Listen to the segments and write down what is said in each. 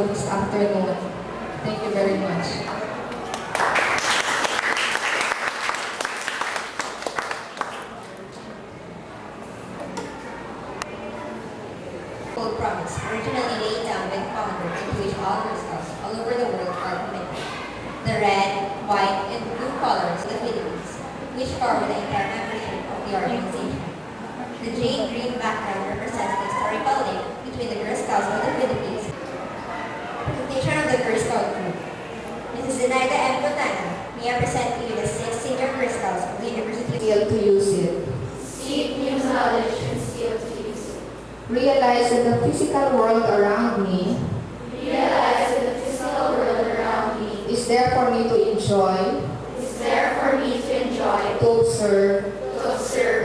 this afternoon. Thank you very much. Code promise, originally laid down by the founder, into which all Girl Scouts all over the world are committed. The red, white, and blue colors of the Philippines, which cover the entire membership of the organization. The jade green background represents the historical link between the Girl Scouts of the Philippines. Presentation of the Girl Scout group. Mrs. Zenaida M. Botana, may I present to you the 6 senior Girl Scouts of the University. Skill to use it. Seek new knowledge and skill to use it. Realize that the physical world around me Realize that the physical world around me is there for me to enjoy, is there for me to enjoy, to observe,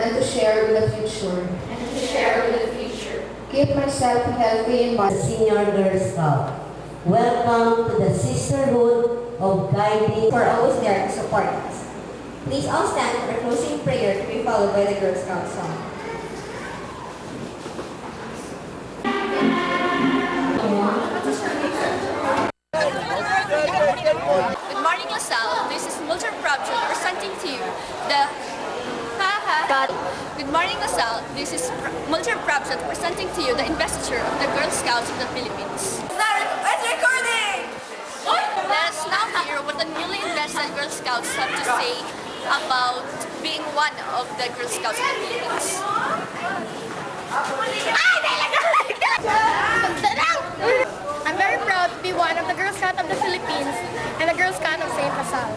and and to share with the future. to share with the future. Keep myself healthy and body. Senior Girl Scout. Welcome to the sisterhood of guiding. Who are always there to support us. Please all stand for a closing prayer to be followed by the Girl Scout song. Good morning, Salle. This is MULTER presenting to you the Good morning, Salle. This is MULTER presenting to you the investiture of the Girl Scouts of the Philippines. It's recording! Let us now hear what the newly invested Girl Scouts have to say about being one of the Girl Scouts of the Philippines. I'm very proud to be one of the Girl Scouts of the Philippines and the Girl Scout of St. Salle.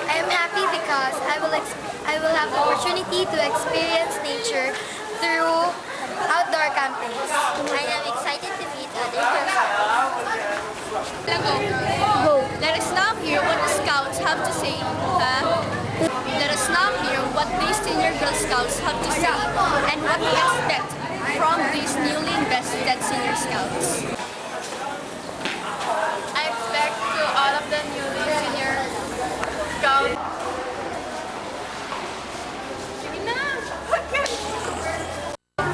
I am happy because I will have the opportunity to experience nature through outdoor campings. I am excited to meet other Girl Scouts. Let us now hear what the Scouts have to say. Let us now hear what these senior Girl Scouts have to say and what we expect from these newly invested senior Scouts. I expect to all of the newly senior Scouts.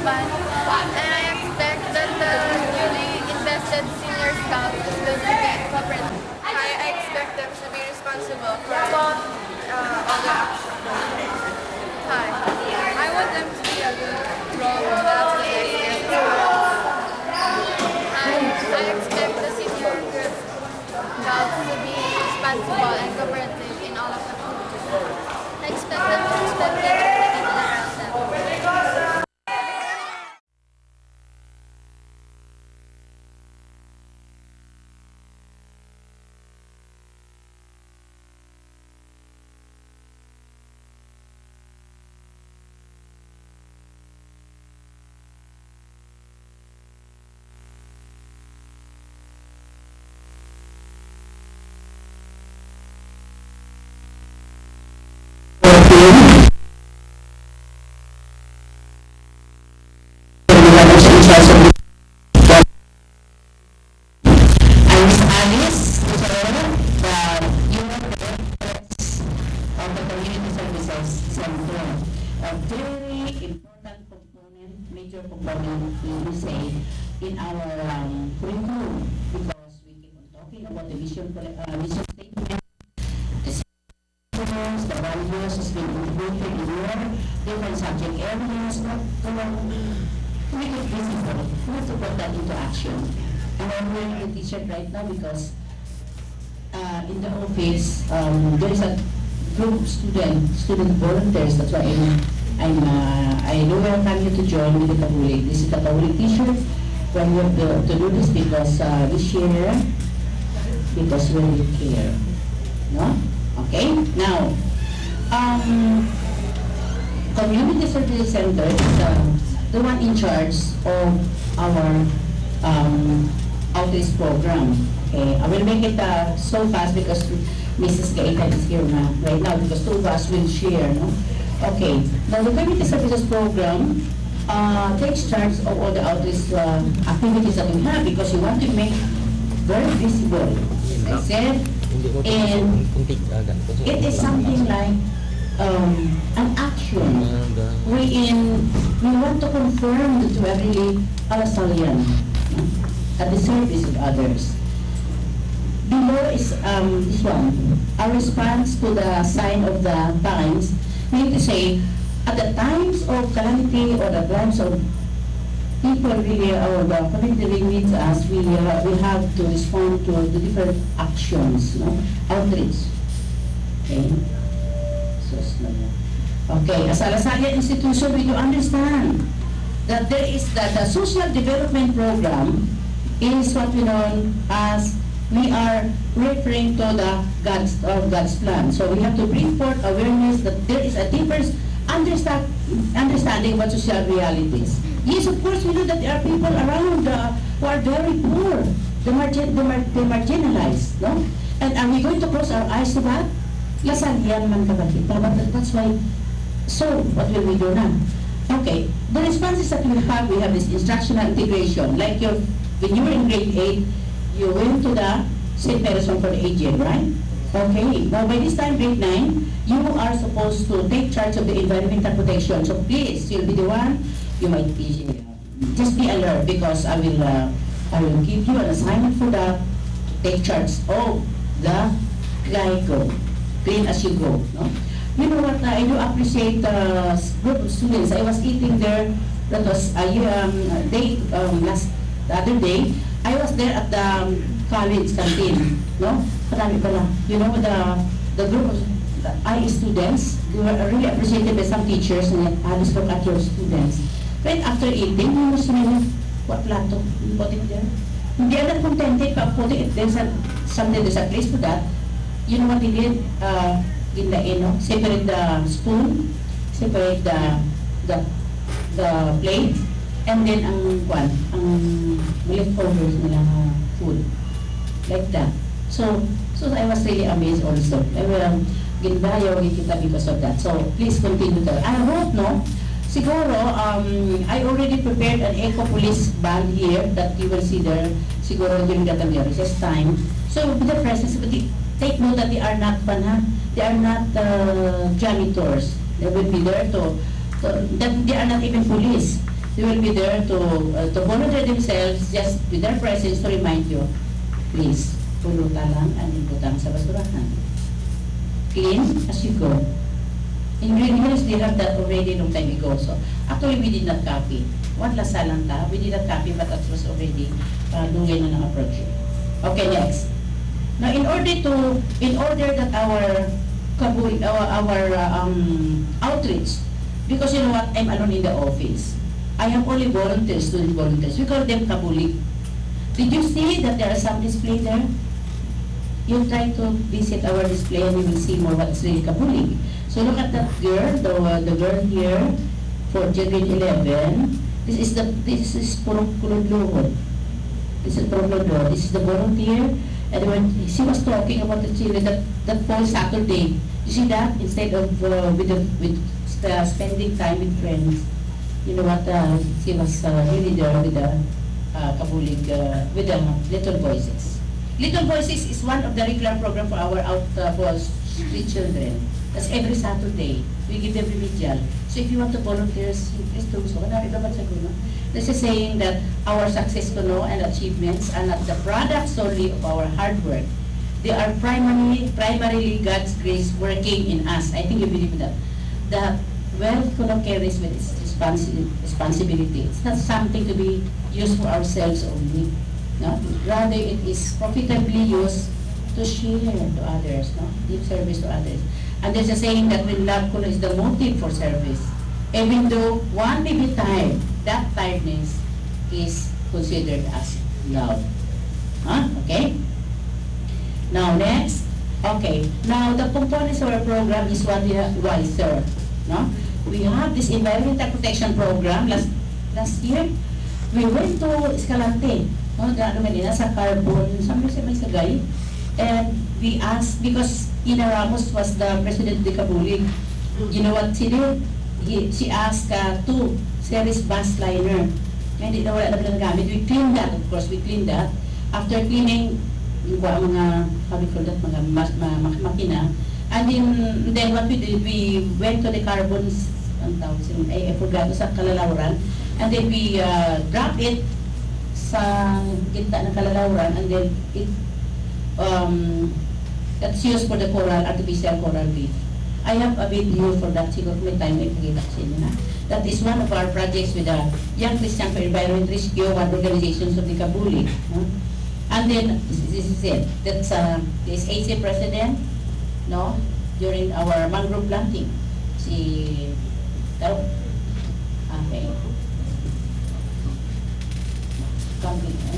And I expect that the newly invested senior Scouts will be cooperative. I expect them to be responsible for all the actions. Hi. I want them to be a good role model to the next year. I expect the senior Girl Scouts to be responsible and cooperative in all of the activities. I expect them to respect the people around them. Major component, we say, in our curriculum, because we keep on talking about the mission statement, the values has been integrated in your different subject areas, but to make it visible, we have to put that into action. And I'm wearing the t-shirt right now because in the office, there is a group of student volunteers. That's why I welcome you to join with the Catholic. This is the Catholic t-shirt. Well, we have to do this because this year, because we really care. No? Okay? Now, Community Service Center is the one in charge of our outreach program. Okay? I will make it so fast because Mrs. Gaitan is here right now because two of us will share. No? Okay, now the Community Services Program takes charge of all the outreach activities that we have because we want to make very visible, as I said, and it is something like an action wherein we want to confirm that we are really Sallian. at the service of others. Below is this one. Our response to the sign of the times, we need to say, at the times of calamity or the times of people really, or the community really needs us, we have to respond to the different actions, no? Outreach. Okay? So, okay, as a Salle institution, we do understand that there is that the social development program is what we know as we are referring to the God's plan. So we have to bring forth awareness that there is a deeper understanding about social realities. Yes, of course, we know that there are people around who are very poor, the marginalized, no? And are we going to close our eyes to that? Lasalian man kapatid. But that's why. So, what will we do now? Okay, the responses that we have this instructional integration. Like when you were in grade 8, you went to the St. Mary's Home for the Aged, right? Okay, now by this time, grade 9, you are supposed to take charge of the environmental protection. So please, you'll be the one, you might be, just be alert because I will give you an assignment for that. Take charge of the GLICO, clean as you go, no? You know what, I do appreciate the group of students. I was eating there, that was the other day, I was there at the college canteen, no? Marami pala. You know, the group of IS students, they were really appreciated by some teachers and I just look at your students. Right after eating, you must know what plato, you put it there. Hindi agad contented pa putting it, there's a place for that. You know what they did? Separate the spoon, separate the plate, and then ang leftovers nila food. Like that. So I was really amazed also. I will gindayaw kita because of that. So please continue that. I hope, no? Siguro, I already prepared an eco-police band here that you will see there siguro during the recess time. So with the presence, but take note that they are not janitors. They will be there they are not even police. They will be there to volunteer themselves just with their presence to remind you, please, pulutan lang ang ibutang sa basurahan. Clean as you go. In Green Hills, they have that already long time ago. So actually, we did not copy. What lasalang ta? We did not copy, but that was already lugay na ng approach. Okay, next. Now, in order that our outreach, because you know what, I'm alone in the office. I have only volunteers, student volunteers. We call them kabulig. Did you see that there are some display there? You try to visit our display and you will see more what's really kabulig. So look at that girl, the girl here for grade 11. This is purong kulod-luhod. This is purong kulod-luhod. This is the volunteer. And when she was talking about the children that fall Saturday, you see that instead of spending time with friends, you know what? She was really there with the kabulig, with the Little Voices. Little Voices is one of the regular program for our for street children. That's every Saturday. We give them remedial. So if you want to volunteer, please do so. This is saying that our success and achievements are not the product solely of our hard work. They are primarily God's grace working in us. I think you believe that. That wealth carries with its responsibility. It's not something to be used for ourselves only. No? Rather, it is profitably used to share to others, no? Give service to others. And there's a saying that when love is the motive for service, even though one may be tired, that tiredness is considered as love. Huh? Okay? Now next, okay. Now the components of our program is what we have wiser. No? We have this environmental protection program. Last year, we went to Escalante. No, sa carbon, may sagay. And we asked, because Ina Ramos was the president of the Kabulig, you know what she did? She asked 2 series bus liner. Hindi na wala na palang gamit. We cleaned that, of course, we cleaned that. After cleaning, yung mga, how we call that, mga makina. And then what we did, we went to the carbon, I forgot, sa Kalalauran. And then we dropped it sa gitna ng kalalawran, and then it that's used for the coral, artificial coral reef. I have a video for that. Siguro may time ay pakita ko sa inyo na. That is one of our projects with the Young Christian for Environment Rescue, one organizations of the Kabuli. And then, this is it. That's this AC president, no, during our mangrove planting. Si Taro. Okay.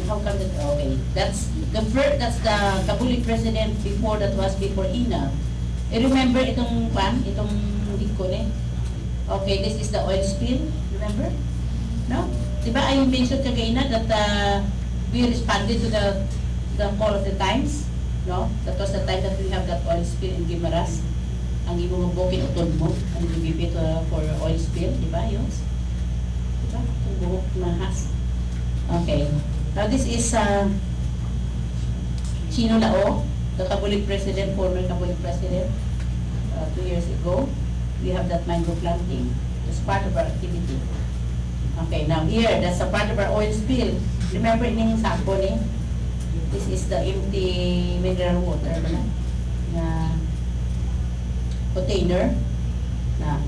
How come that? Okay. That's the first. That's the Kabuli president before. That was before Ina. I remember itong dikko eh. Okay, this is the oil spill. Remember? No? Diba I mentioned kagaina that we responded to the call of the times. No? That was the time that we have that oil spill in Guimaras. Ang ibububukin utod mo, ang ibibit for oil spill, diba yun? Diba? Ang buhok na has. Okay. Now this is Chino Lao, the Kabuli president, former Kabuli president, 2 years ago. We have that mangrove planting. It's part of our activity. Okay, now here, that's a part of our oil spill. Remember in sako ni? This is the empty mineral water na container. Na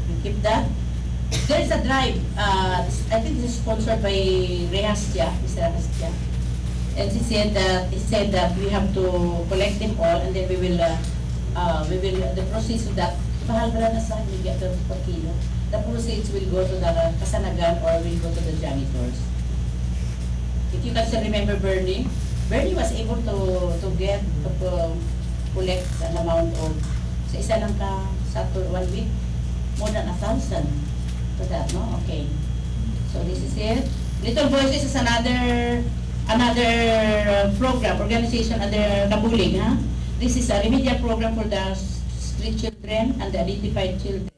we keep that. There's a drive. I think this is sponsored by Rehastia, Mr. Rehastia. And he said that we have to collect them all, and then we will the proceeds of that. Mahal ba na sa get per kilo? The proceeds will go to the kasanagan or will go to the janitors. If you can still remember Bernie was able to get to collect an amount of sa isa lang ka sa 1 week more than 1,000 for that, no? Okay. So this is it. Little Voices is another program, organization under Kabuling, huh? This is a remedial program for the street children and the identified children.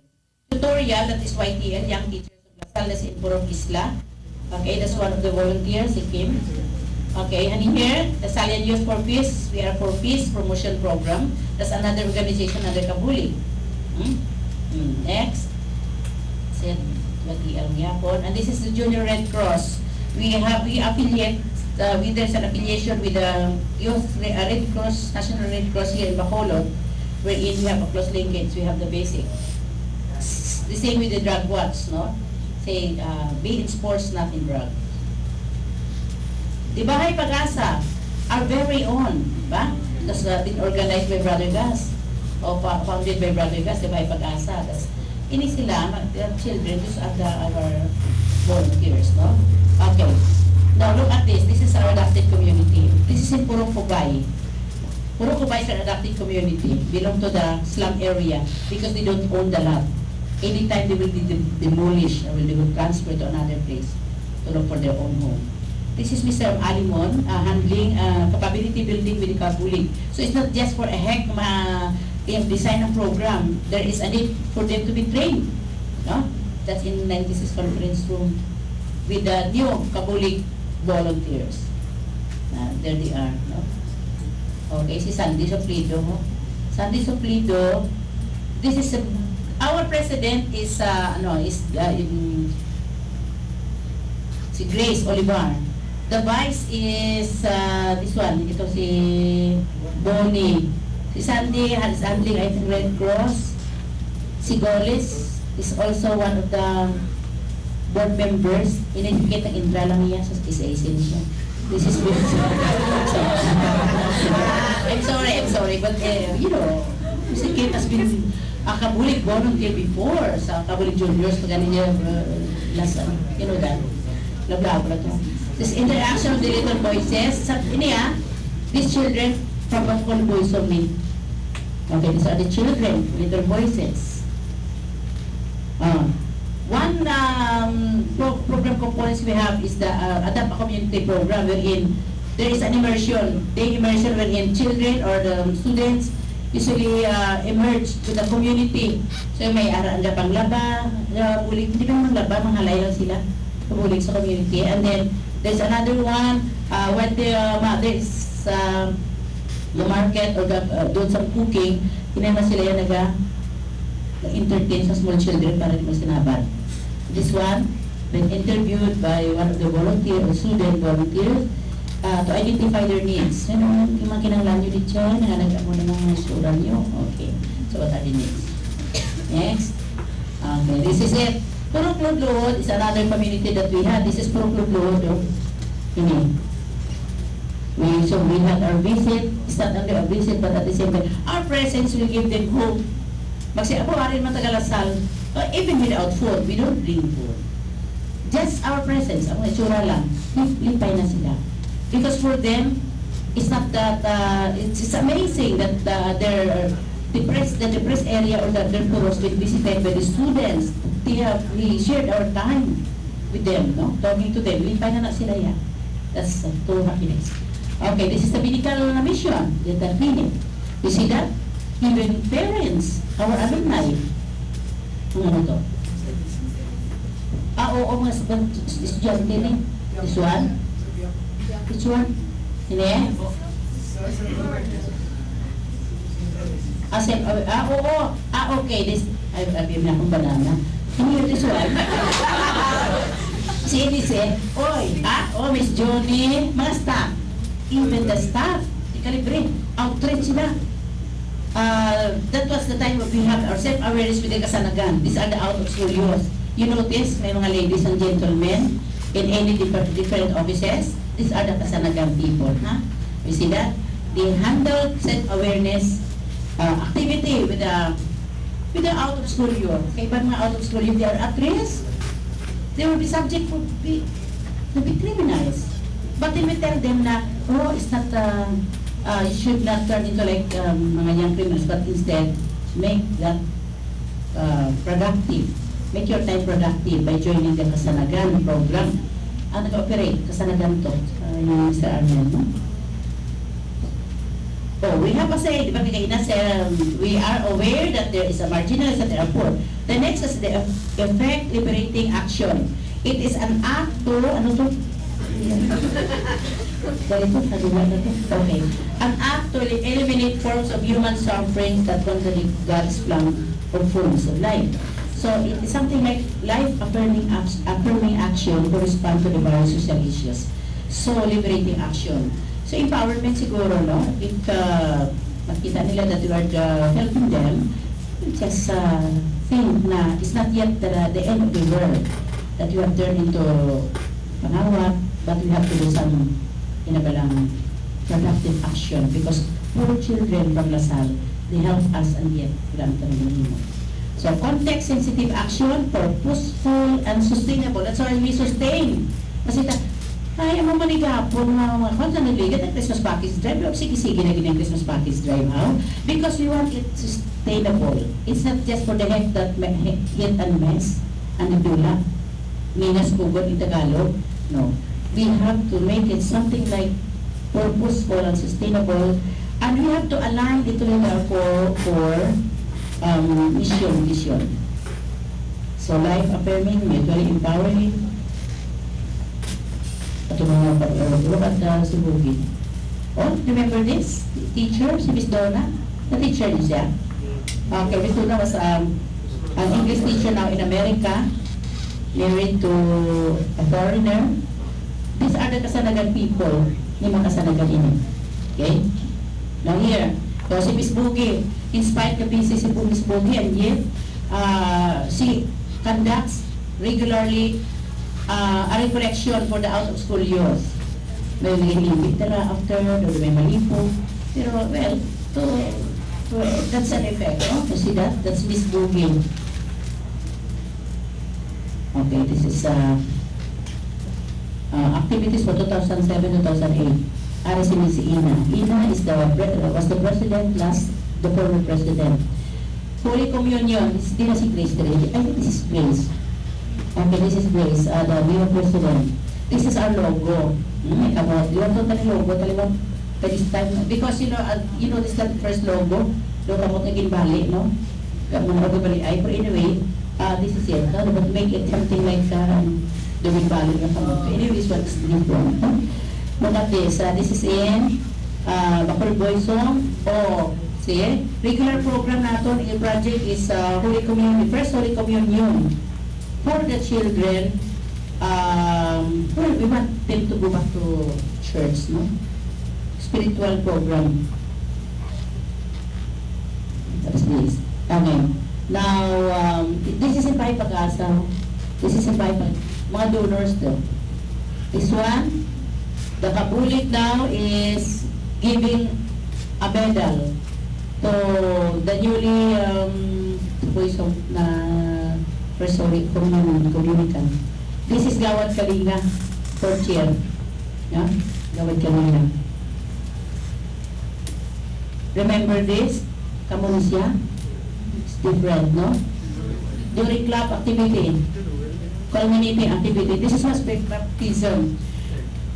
Tutorial, that is YTL, Young Teachers of Salle in Purok Isla. Okay, that's one of the volunteers, he came. Okay, and here, the Salle Youth for Peace, we are for Peace Promotion Program. That's another organization under Kabuli. Next, said YTL Yapon, and this is the Junior Red Cross. We affiliate. There's an affiliation with the Youth Red Cross, National Red Cross here in Bacolod, wherein we have a close linkage. We have the basic. The same with the drug watch, no? Say, be in sports, not in drug. The Bahay Pag-asa, our very own, ba? That's been organized by Brother Gas, or founded by Brother Gas, the Bahay Pag-asa. That's ini sila, children, these are our volunteers, no? Okay. Now look at this. This is our adopted community. This is in Purok Kubay. Purok Kubay is an adopted community. Belong to the slum area because they don't own the lot. Anytime they will be demolished or they will transfer to another place to look for their own home. This is Mr. Alimon handling capability building with the Kabuling. So it's not just for a heck design a program. There is a need for them to be trained. No? That's in 96 conference room with the new Kabuling volunteers. There they are. No? Okay, si Sandy Soplido. Sandy Soplido, this is our president is si Grace Olivar. The vice is this one, ito si Bonnie. Si Sandy has handling, I think, Red Cross. Si Goles is also one of the board members. In-educate ang Indra lang niya sa isa-isin siya. This is with I'm sorry, but you know, si Kate has been a Kabulig volunteer before sa Kabulig Juniors, pag niya last, you know that, labla to. This interaction of the little voices, these children from Bangkol Boys of Me. Okay, these are the children, little voices. One program components we have is the Adapt a Community program, wherein there is an immersion, day immersion, wherein children or the students usually emerge to the community. So may aranda pang laba, bulig, hindi pa naman laba, manghalay lang sila, bulig sa community. And then there's another one, when there's the market or doon sa cooking, kinema sila yan nag-entertain sa small children para di mo sinaban. This one, been interviewed by one of the student volunteers to identify their needs. Ano yung mga kinanglan nyo dito? Nanganagam mo na mga sura nyo? Okay. So what are the needs? Next. Okay, this is it. Purok-Ludluhod is another community that we have. This is Purok-Ludluhod. So we had our visit. It's not only a visit, but at the same time, our presence will give them hope. Magsiya po rin matagalasal. Even without food, we don't bring food. Just our presence, ang itsura lang, lipay na sila. Because for them, it's not that, it's amazing that the depressed area or the puros been visited by the students. We shared our time with them, no? Talking to them, lipay na sila yan. That's true happiness. Okay, this is the medical mission, the clinic. You see that? Even parents, our alumni, ano to? Oo, mga estudyante ni. This one? Which one? Hindi? Okay, this, I've na akong banana. Hindi this one. Si Edith Miss Johnny, mga staff. Even the staff, di kalibre, outreach sila. That was the time we have our self-awareness with the kasanagan. These are the out-of-school youth. You notice, may mga ladies and gentlemen in any different offices. These are the kasanagan people. You see that? They handle self-awareness activity with the out-of-school youth. Kaya mga out-of-school youth, they are at risk. They will be subject to be criminalized. But then we tell them na, it's not, you should not turn into like mga young criminals, but instead, make that productive. Make your time productive by joining the Kasanagan program. Nag-operate, Kasanagan to, yung Mr. Arnel, no? We have a say, di ba, we are aware that there is a marginalized at the airport. The next is the effect liberating action. It is an act to, Okay. An act to eliminate forms of human suffering that contradict God's plan or fullness of life. So it is something like life-affirming action to respond to the various social issues. So liberating action. So empowerment siguro, no? If makita nila that you are helping them, just think na it's not yet the end of the world that you have turned into pangawat, but we have to do some productive action because poor children from Salle, they help us and yet so context-sensitive action, purposeful and sustainable. That's why we sustain. Kasi kaya mo manigapon mga kung saan nagligat ang Christmas package drive. Sige-sige na ganyan Christmas package drive. How? Because we want it sustainable. It's not just for the heck that hit and mess and the dula. Minas Pugot in Tagalog. No. We have to make it something like purposeful and sustainable, and we have to align it with our core mission. So life-affirming, mutually empowering. Ito mga pag-ulat si Bugin. Remember this? Teacher, si Miss Donna? The teacher niya siya. Okay, Miss Donna was an English teacher now in America, married to a foreigner. These are the Kasanagan people, ni mga Kasanagan ini. Okay? Now here, so si Miss Bugi, in spite of busy si Miss Bugi, and yet, she conducts regularly a reflection for the out-of-school youth. May lilimit nila after, may malipo. Pero, well, that's an effect. Oh, you see that? That's Miss Bugi. Okay, this is activities for 2007-2008. Si Miss Ina. Ina is was the president the former president. Holy Communion, this is si Grace today. I think this is Grace. Okay, this is Grace, the new president. This is our logo. You want to tell logo talaga by this time? Because you know this is the first logo. Logo mo naging bali, no? But anyway, this is it. No? But make it something like the bali na kamo. Anyway, this one is different. Look at this. This is in Bacol Boy Song. See? Regular program natin, yung project is Holy Communion, the first Holy Communion for the children well, we want them to go back to church, no? Spiritual program. That's this. Okay. Now, this is in pag-asa. This is in mga donors though. This one, the kabulit now is giving a medal to the newly na communicant. This is Gawad Kalinga, fourth year. Yeah? Gawad Kalinga. Remember this? Kamunisya? It's different, no? During club activity, culminating activity, this is mass baptism.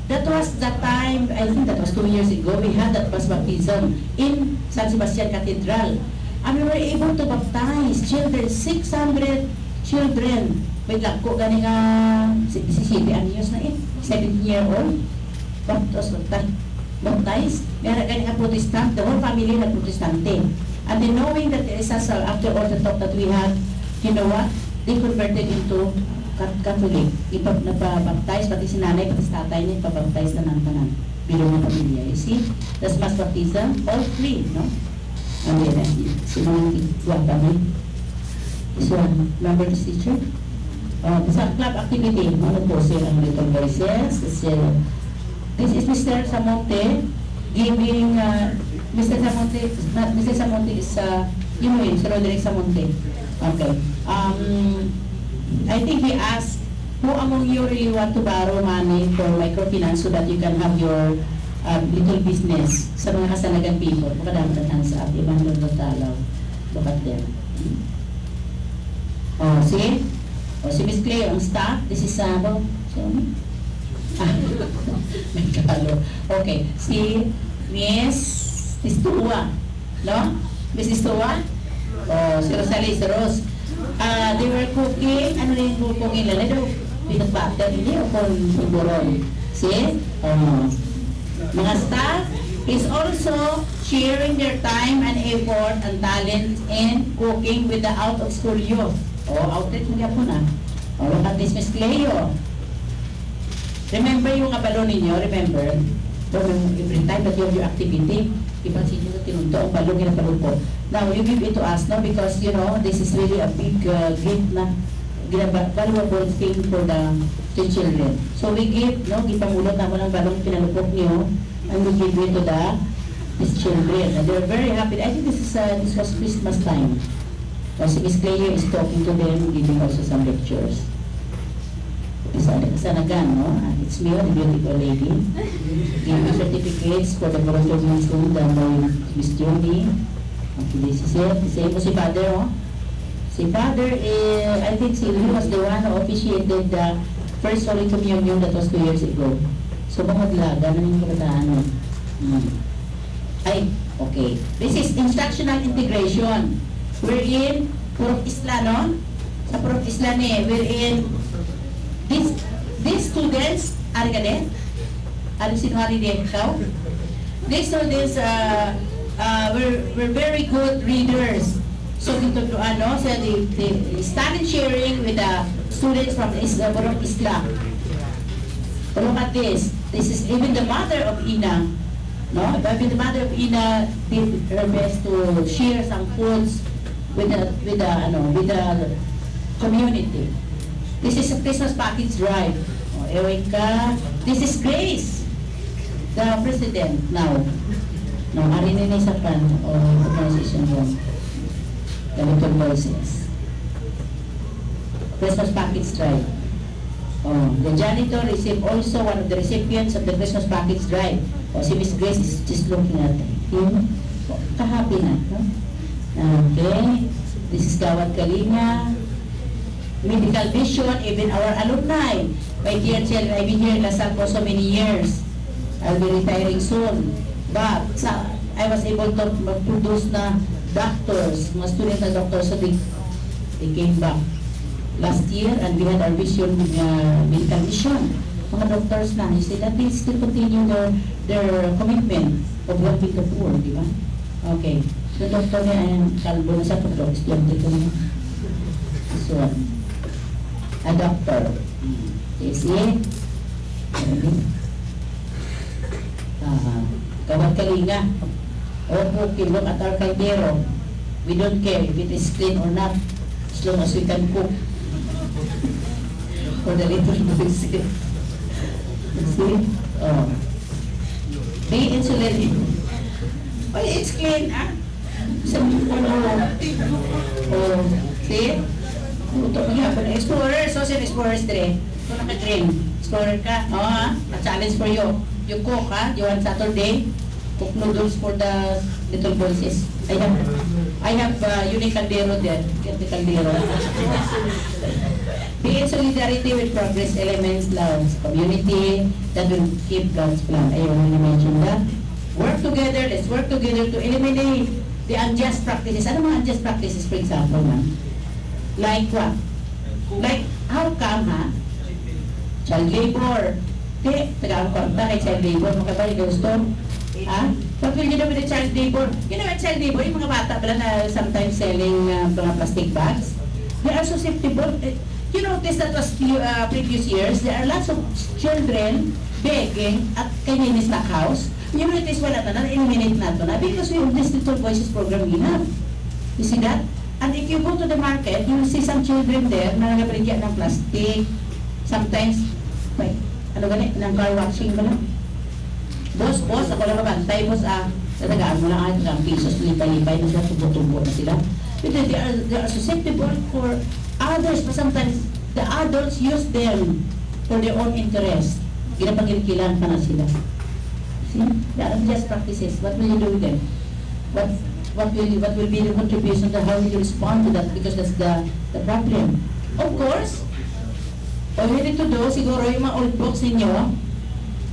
That was the time, I think that was 2 years ago, we had that mass baptism in San Sebastian Cathedral. And we were able to baptize children, 600 children. Wait lang, ko gani nga, 17 years na 17-year-old. Baptized. Meron gani nga Protestant, the whole family na Protestante. And then knowing that there is a, after all the talk that we had, you know what? They converted into Catholic. Nagpa-baptize, pati si nanay, pati si tatay niya, ipabaptize na ng tanan. Bilong ng pamilya. You see? That's mass baptism, all three, no? And then, sinong iguang kami. This one, remember this teacher? Sa club activity, ano po silang Little Voices. This is Mr. Samonte giving, Mr. Samonte is, you know him, Sir Roderick Samonte. Okay. I think he asked, who among you really want to borrow money for microfinance so that you can have your little business sa mga kasanagan people? Makadami ng hands up, ibang Talaw. Look at them. Oh, see? Oh, si Miss Clay, ang staff. This is Sabo. Okay. Si Miss Tistua. No? Miss Tistua? Oh, si Rosalie, si Rose. They were cooking. Ano na yung cooking nila? Ito, peanut butter. Hindi o kung buron. See? Mga staff is also sharing their time and effort and talent in cooking with the out-of-school youth. Outlet mo niya po na. Look at this, Miss Cleo. Remember yung abalo ninyo? Remember? Every time that you have your activity, ipansin nyo sa tinunto, ang balong ginapalo po. Now, you give it to us, no? Because, you know, this is really a big gift na valuable thing for the children. So, we give, no? Gipamulot naman ang balong pinalupok niyo, and we give it to these children. And they're very happy. I think this was Christmas time. Si Miss Cleo is talking to them, giving also some lectures. Kasanagan, no? It's me, the beautiful lady. Giving certificates for the volunteer student done by Miss Jody. Okay, this is it. Same po si Father, no? Si Father, I think he was the one who officiated the first Holy Communion that was 2 years ago. So, maglaga na yung kabataan, no? Ay, okay. This is instructional integration. We're in Purok Isla, no? Sa Purok Isla we're in these students, ari ka din? Ari sinuhari din ikaw? These students, we're very good readers. So, dito ano, so they started sharing with the students from Purok Isla. Look at this. This is even the mother of Ina. No? Even the mother of Ina did her best to share some foods with the community. This is a Christmas package drive. Erika, this is Grace, the president now. No, Arinine Sapan or organization one. The Little Voices. Christmas package drive. The janitor received also one of the recipients of the Christmas package drive. Si Miss Grace is just looking at him. Kahappy na, no? Okay, this is Gawad Kalinga. Medical vision, even our alumni. My dear children, I've been here in Lasal for so many years. I'll be retiring soon. But I was able to produce na doctors, mga student na doctors, so they came back last year and we had our vision, medical vision. Mga doctors na, you see that they still continue their commitment of helping the poor, di ba? Okay. The doctor niya ay kalbo na sa pagdok. Estudyante ko na. So, a doctor. You see? Kawat kalinga. Opo, look at our caldero. We don't care if it is clean or not, as long as we can cook. For the little boys. See? Oh. Be insulated. Oh, it's clean, ah? Oh, see? Ito magyapon. Explorers, social explorers dire. Ito naka-train. Explorer ka. Oo, ha? A challenge for you. You cook, ha? You want Saturday? Cook noodles for the little boys. I have unique caldero there. Get the caldero. Be in solidarity with progress elements, loves, community that will keep God's plan. I already mentioned that. Work together. Let's work together to eliminate the unjust practices. Ano mga unjust practices, for example, ma'am? Like what? Like, how come, ha? Child labor. Tagaan ko kay child labor. Makabali gusto. Ha? What will you do with the child labor? You know what child labor? Yung mga bata pala na sometimes selling mga plastic bags. They are susceptible. You notice that was previous years, there are lots of children begging at kanyang snack house. You notice wala na, eliminate na ito na because we have this Little Voices program we have. You see that? And if you go to the market, you will see some children there na nagabaligyan ng plastic. Sometimes, ano ganit, ng car washing ba lang? Boss, ako lang mabantay, boss, talagaan mo lang ang pisos, lipay-lipay na sila, tubo-tubo na sila. Because they are susceptible for others, but sometimes the adults use them for their own interest. Ginapagilikilan pa na sila. See? They are just practices. What will you do with them? What will be the contribution to how will you respond to that? Because that's the problem. Of course, all you need to do, siguro yung mga old books ninyo,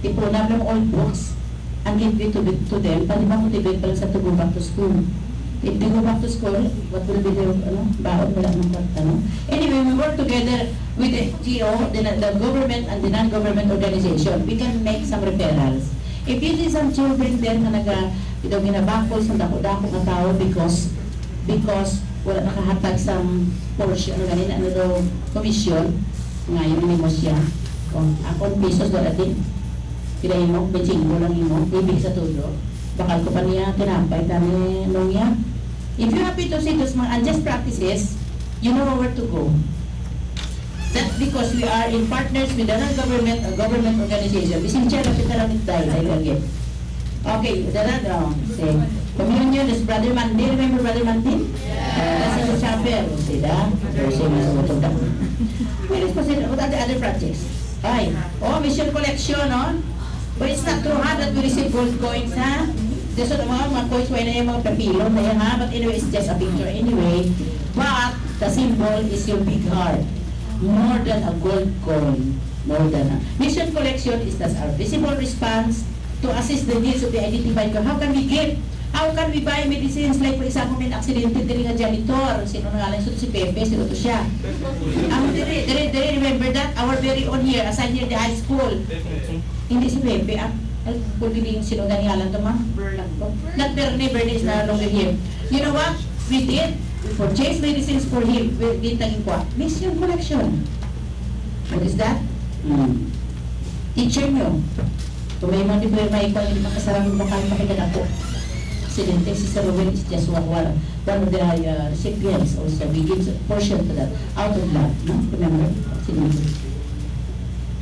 ipunap ng old books and give it to them, para ma-motivate pa lang sa to go back to school. If they go back to school, what will be their baon wala ng kwarta, no? Anyway, we work together with the NGO, the government and the non-government organization. We can make some referrals. If you see some children there na ginabakol sa dako-dako na tao because wala nakahatag sa portion, commission, ngayon hindi mo siya. Akong pesos wala din. Kinahin mo, bensingo lang mo, ibig sa tulo. Bakal ko pa niya, tinampay kami nung niya. If you happy to see those mga unjust practices, you know where to go. That's because we are in partners with the non-government or government organization. Bisin siya, lapit na lapit tayo, again. Okay, say, communion is Brother Mandin. Remember Brother Mandin? That's in the chapel. See that? Where is possible? What are the other projects? Ay, mission collection, no? But it's not true, ha, that we receive gold coins, ha? Just so mga coins, wala na yung mga papilon na yan, ha? But anyway, it's just a picture anyway. But the symbol is your big heart. More than a gold coin. More than a... Mission collection is that's our visible response to assist the needs of the identified group. How can we give? How can we buy medicines? Like for example, may accident din nga janitor. Sino na nga lang si Pepe, sino to siya. Remember that? Our very own here, assigned here the high school. Hindi si Pepe, kung hindi sino ganihalan to, ma'am? Not Bernie is no longer here. You know what? We did. We purchased medicines for him. We taging kwa. Mission collection. What is that? Teacher nyo. Kung may mga di may ikaw, hindi makasarang bakal pakita ako. Accidente, Sister Ruben is just one of the recipients also. We give a portion to that out of love. No? Remember?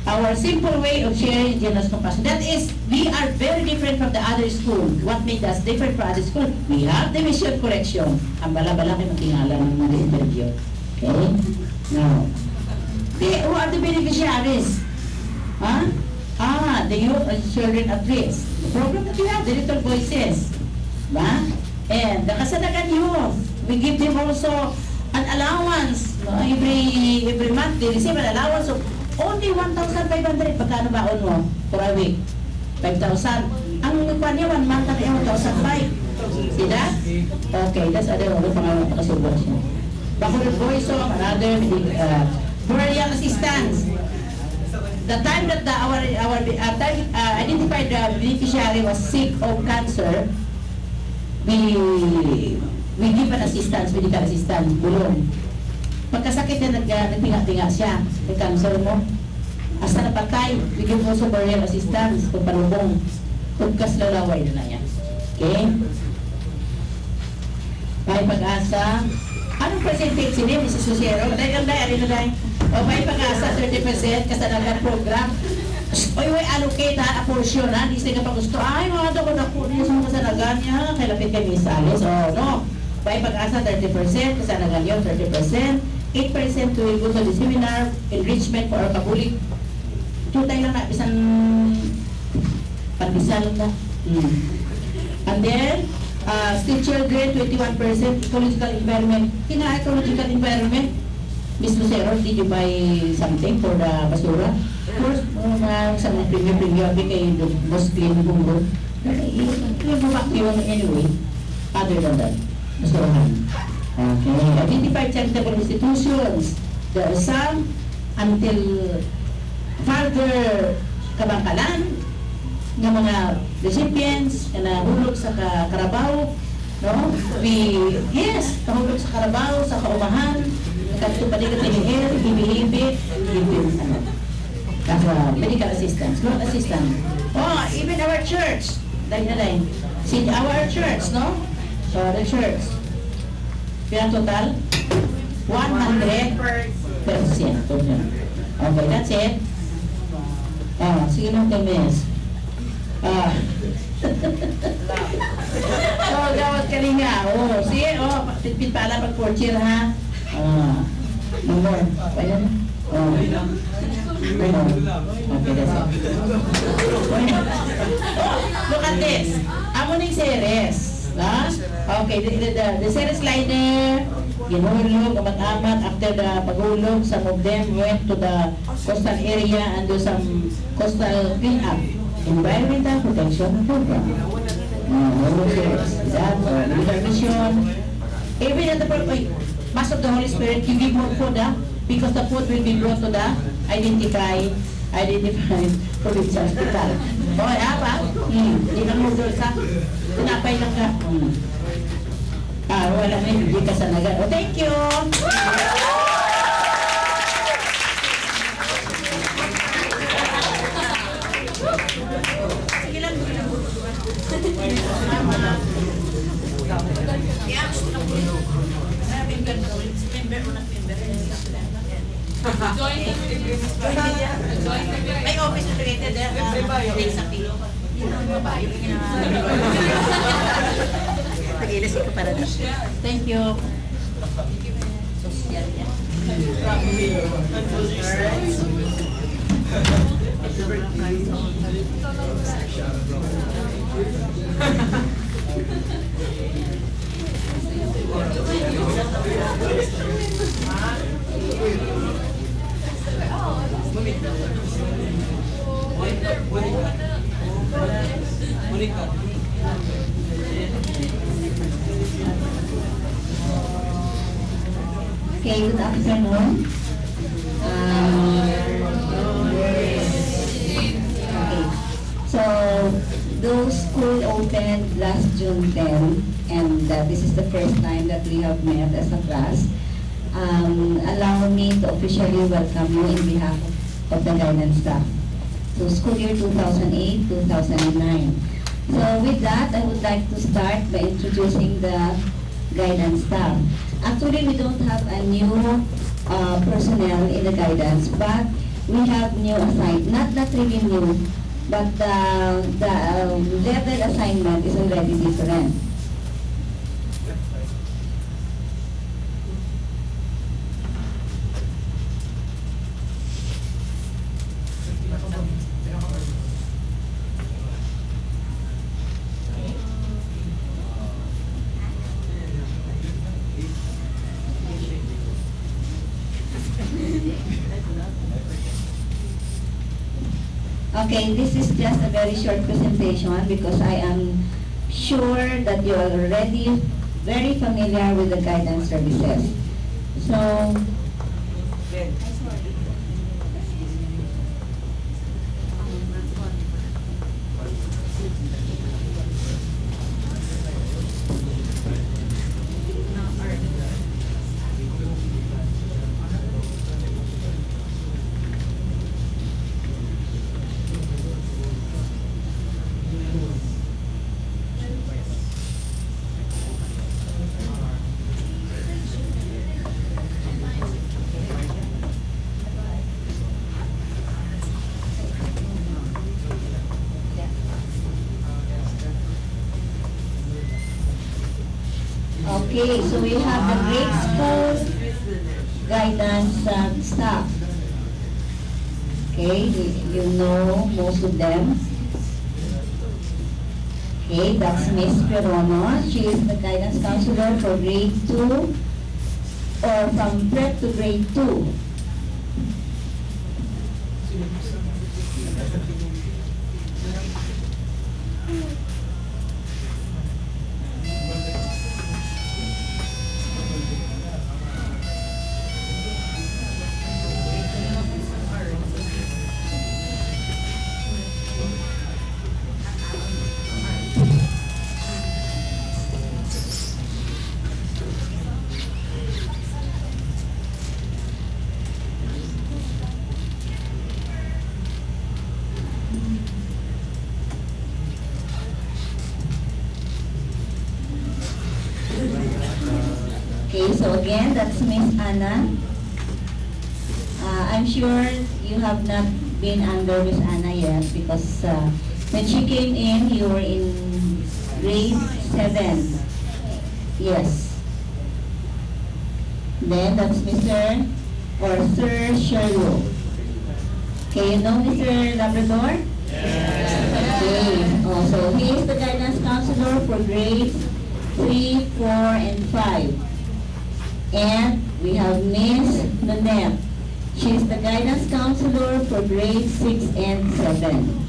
Our simple way of sharing generous compassion. That is, we are very different from the other school. What made us different from other school? We have the mission collection. Ang bala-bala kayo matingala ng mga interview. Okay? Now, who are the beneficiaries? Huh? The youth and children at risk. The program that we have, the Little Voices. Ba? And the Kasadagan youth, we give them also an allowance. No? Every month, they receive an allowance of only 1,500. Pagkano baon mo for a week? 5,000. Ang kwan niya, 1 month na niya, 1,500. See that? Okay, that's other pangalan pa kasi buwan siya. Bakulod voice of another burial assistance. The time that our identified beneficiary was sick of cancer, we give an assistance, medical assistance, bulong. Pagkasakit niya, nagtinga-tinga siya. May cancer mo. Hasta napatay, bigyan mo sa burial assistance, pagpanubong. Pagkas lalaway na yan. Okay? May pag-asa. Anong percentage niya, Mrs. Susero? Dahil ano dahil? O may pag-asa, 30% kasanagan program. Oy, allocate ha, a portion ha, di sila pa gusto. Ay, mga doon na po niya sa mga kasanagan niya. Kailapit kami Salle. So, no. May pag-asa, 30%, kasanagan yun, 30%. 8% will go to the seminar, enrichment for our Catholic. Tutay lang na, isang pandisal na. And then, still children, 21%, ecological environment. Ecological environment. Miss Lucero, did you buy something for the basura? Of course, sa mga premium, kay the most clean bungo. Yung anyway, other than that, basurahan. Okay, identified charitable institutions. There are some until further kabangkalan ng mga recipients na hulog sa Carabao, no? Kahulog sa Carabao, sa Kaumahan, katupalikat ni Air, hibi-hibi, medical assistance, not assistance. Oh, even our church, see our church, no? So the church, kaya total 100%. Okay, that's it. Sige mo kay Miss. Gawat ka rin nga. Sige, pitpit pala pag 4 cheer ha. No more. Ayan. Okay, that's it. Look at this. Amo ning series. Okay, the series liner, ginulog, mag-amat, after the paghulog, some of them went to the coastal area and do some coastal clean-up. Environmental protection program. Mission. Even at the Mass of the Holy Spirit, you give more food, because the food will be brought to the identified provincial hospital. Okay, apa? Hindi ka noodles ha? Tinapay lang ka. Wala na, hindi ka sanagan. Thank you! Sige lang, may office related sa pilo. Nag-ilis ka para na. Thank you. Social yan. Okay, good afternoon. Okay, so those school opened last June 10, and this is the first time that we have met as a class. Allow me to officially welcome you in behalf of the guidance staff. So school year 2008-2009. So with that, I would like to start by introducing the guidance staff. Actually, we don't have a new personnel in the guidance, but we have new assigned, not really new, but the level assignment is already different. Okay, this is just a very short presentation because I am sure that you are already very familiar with the guidance services. So, Okay, so we have the grade school guidance staff. Okay, you know most of them. Okay, that's Miss Perono. She is the guidance counselor for grade 2 or from prep to grade 2. Okay, so again, that's Miss Anna. I'm sure you have not been under Miss Anna yet because when she came in, you were in grade 7. Yes. Then that's Mr. or Sir Sherlock. Okay, you know Mr. Labrador? Yes. Okay. Also, he is the guidance counselor for grades 3, 4, and 5. And we have Miss Nanette. She is the guidance counselor for grades 6 and 7.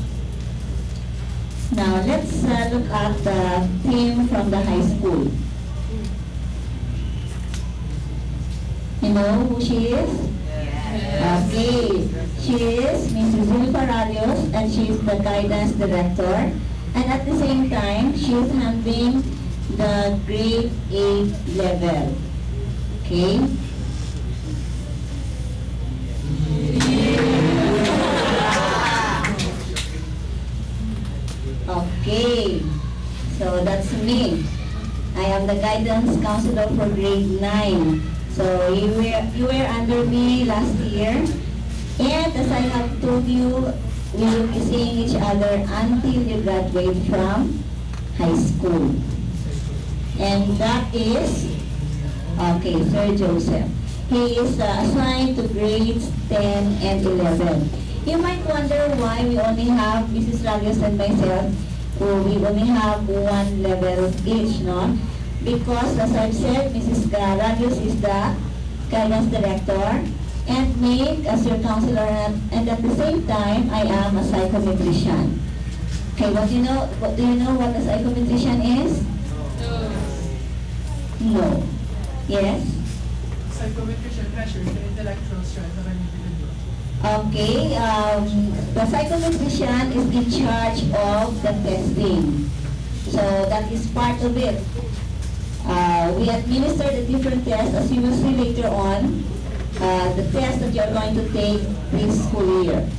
Now, let's look at the team from the high school. You know who she is? Yes. Okay. She is Mrs. Zilpa Rarios, and she is the guidance director. And at the same time, she is handling the grade 8 level. Okay. Okay. So that's me. I am the guidance counselor for grade 9. So you were under me last year. And as I have told you, we will be seeing each other until you graduate from high school. And that is okay, Sir Joseph. He is assigned to grades 10 and 11. You might wonder why we only have Mrs. Rarios and myself, we only have one level each, no? Because as I've said, Mrs. Rarios is the guidance director, and me as your counselor, and at the same time, I am a psychometrician. Okay, do you know what a psychometrician is? No. Yes? Psychometrician measures the intellectual strength of an individual. Okay, the psychometrician is in charge of the testing. So that is part of it. We administer the different tests, as you will see later on, the test that you are going to take this school year.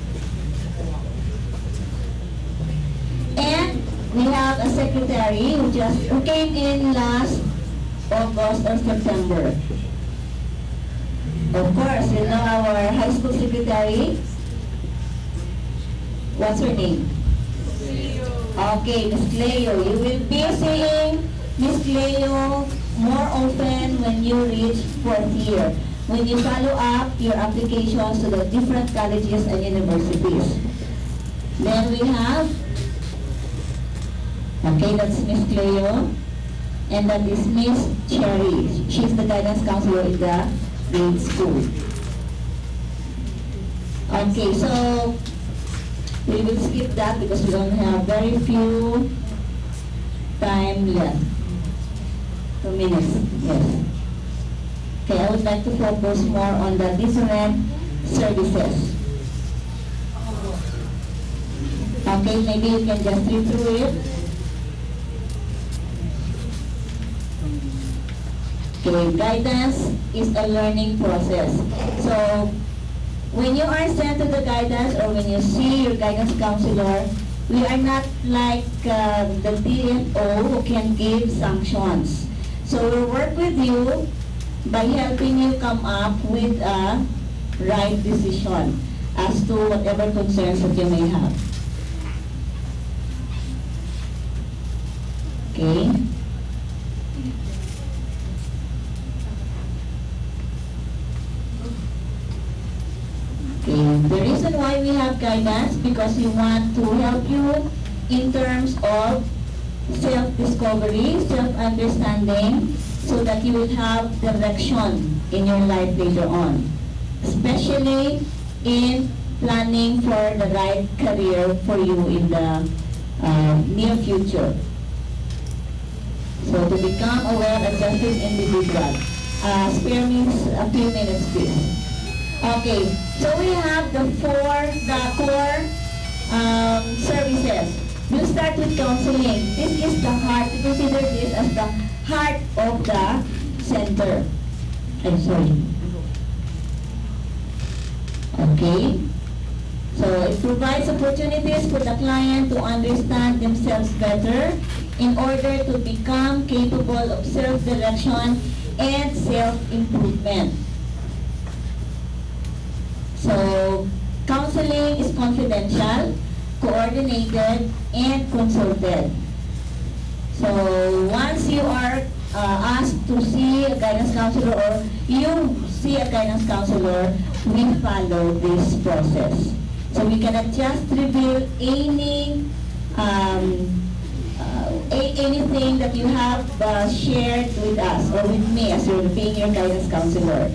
And we have a secretary who came in last August or September. Of course, you know our high school secretary. What's her name? Okay, Miss Cleo. You will be seeing Miss Cleo more often when you reach 4th year, when you follow up your applications to the different colleges and universities. Then we have, okay, that's Miss Cleo. And that is Miss Cherry. She's the guidance counselor in the grade school. Okay, so we will skip that because we don't have very few time left. 2 minutes, yes. Okay, I would like to focus more on the different services. Okay, maybe you can just read through it. Okay, guidance is a learning process. So, when you are sent to the guidance or when you see your guidance counselor, we are not like the DFO who can give sanctions. So, we'll work with you by helping you come up with a right decision as to whatever concerns that you may have. Okay? we have guidance because we want to help you in terms of self-discovery, self-understanding, so that you will have direction in your life later on, especially in planning for the right career for you in the near future. So to become a well-adjusted individual. Spare me a few minutes, please. Okay, so we have the core services. We'll start with counseling. This is the heart. We consider this as the heart of the center. I'm sorry. Okay. So it provides opportunities for the client to understand themselves better in order to become capable of self-direction and self-improvement. So counseling is confidential, coordinated, and consulted. So once you are asked to see a guidance counselor or you see a guidance counselor, we follow this process. So we cannot just reveal anything that you have shared with us or with me as you're being your guidance counselor.